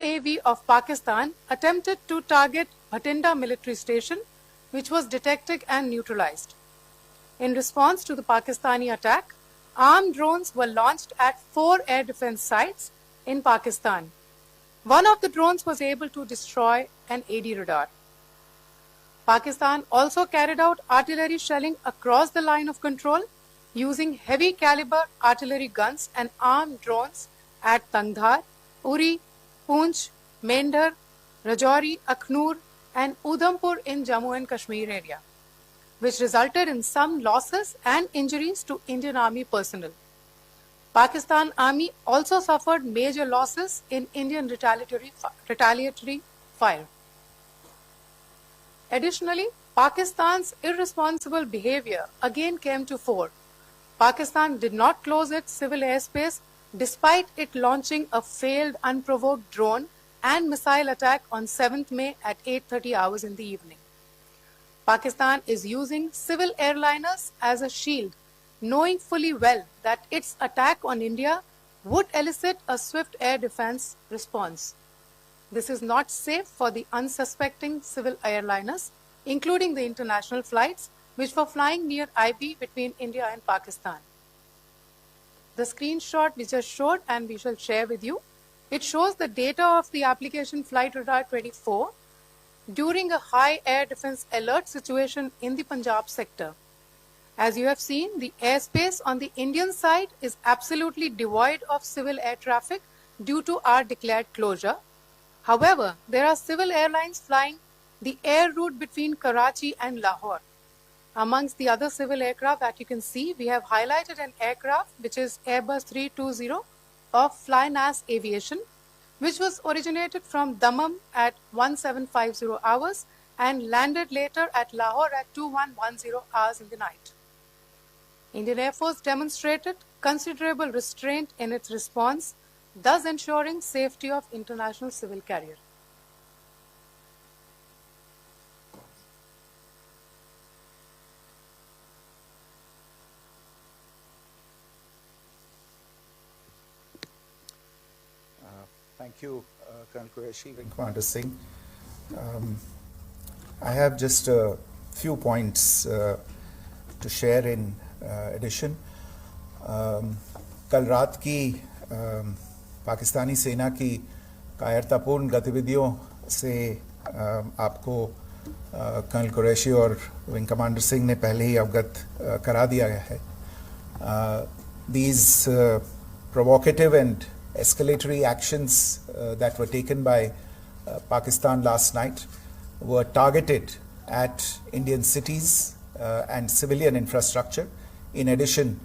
UAV of Pakistan attempted to target Bhatinda military station, which was detected and neutralized. In response to the Pakistani attack, armed drones were launched at 4 air defense sites in Pakistan. One of the drones was able to destroy an AD radar. Pakistan also carried out artillery shelling across the line of control using heavy caliber artillery guns and armed drones at Tangdhar, Uri, Poonch, Mendhar, Rajouri, Akhnur and Udhampur in Jammu and Kashmir area, which resulted in some losses and injuries to Indian Army personnel. Pakistan Army also suffered major losses in Indian retaliatory fire. Additionally, Pakistan's irresponsible behavior again came to fore. Pakistan did not close its civil airspace despite it launching a failed unprovoked drone and missile attack on 7th May at 8:30 hours in the evening. Pakistan is using civil airliners as a shield, knowing fully well that its attack on India would elicit a swift air defense response. This is not safe for the unsuspecting civil airliners, including the international flights, which were flying near IB between India and Pakistan. The screenshot we just showed and we shall share with you, it shows the data of the application Flight Radar 24 during a high air defense alert situation in the Punjab sector. As you have seen, the airspace on the Indian side is absolutely devoid of civil air traffic due to our declared closure. However, there are civil airlines flying the air route between Karachi and Lahore. Amongst the other civil aircraft that you can see, we have highlighted an aircraft which is Airbus 320 of Flynas Aviation, which was originated from Dammam at 1750 hours and landed later at Lahore at 2110 hours in the night. Indian Air Force demonstrated considerable restraint in its response, thus ensuring safety of international civil carrier. Thank you, Colonel Qureshi, Wing Commander Singh. I have just a few points to share in addition. कल रात की पाकिस्तानी सेना की कायरतापूर्ण गतिविधियों से आपको colonel Qureshi और विंग कमांडर सिंह ने पहले ही अवगत करा दिया गया है. These provocative and escalatory actions that were taken by Pakistan last night were targeted at Indian cities and civilian infrastructure, in addition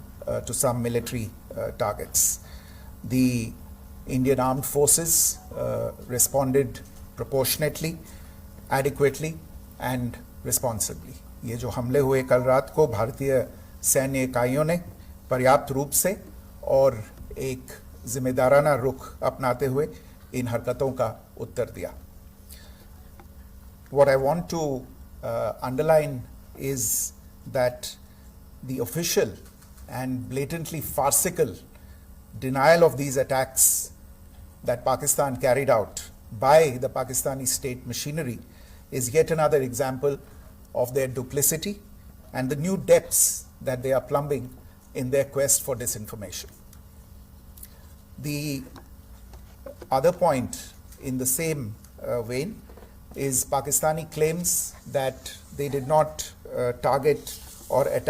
to some military targets. The Indian Armed Forces responded proportionately, adequately and responsibly. ये जो हमले हुए कल रात को भारतीय सैन्य इकाइयों ने पर्याप्त रूप से और एक जिम्मेदाराना रुख अपनाते हुए इन हरकतों का उत्तर दिया. What I want to underline is that the official and blatantly farcical denial of these attacks that Pakistan carried out by the Pakistani state machinery is yet another example of their duplicity and the new depths that they are plumbing in their quest for disinformation. The other point in the same vein is Pakistani claims that they did not target or attack